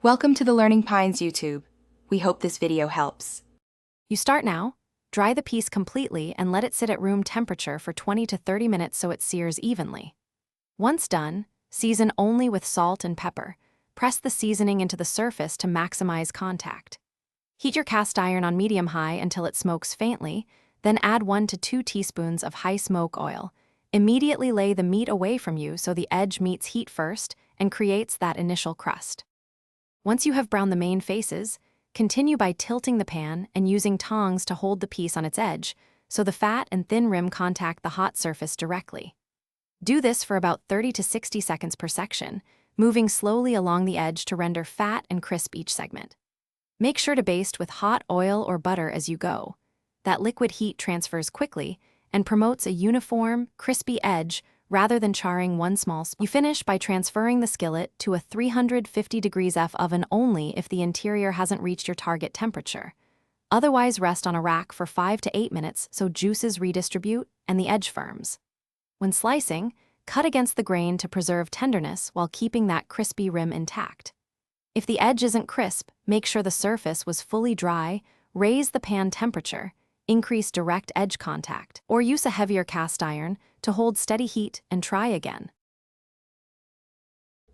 Welcome to the Learning Pines YouTube. We hope this video helps. You start now, dry the piece completely and let it sit at room temperature for 20 to 30 minutes so it sears evenly. Once done, season only with salt and pepper. Press the seasoning into the surface to maximize contact. Heat your cast iron on medium-high until it smokes faintly, then add 1 to 2 teaspoons of high smoke oil. Immediately lay the meat away from you so the edge meets heat first and creates that initial crust. Once you have browned the main faces, continue by tilting the pan and using tongs to hold the piece on its edge so the fat and thin rim contact the hot surface directly. Do this for about 30 to 60 seconds per section, moving slowly along the edge to render fat and crisp each segment. Make sure to baste with hot oil or butter as you go. That liquid heat transfers quickly and promotes a uniform, crispy edge rather than charring one small spot. You finish by transferring the skillet to a 350 degrees F oven only if the interior hasn't reached your target temperature. Otherwise, rest on a rack for 5 to 8 minutes so juices redistribute and the edge firms. When slicing, cut against the grain to preserve tenderness while keeping that crispy rim intact. If the edge isn't crisp, make sure the surface was fully dry, raise the pan temperature, increase direct edge contact, or use a heavier cast iron to hold steady heat and try again.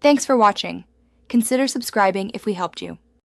Thanks for watching. Consider subscribing if we helped you.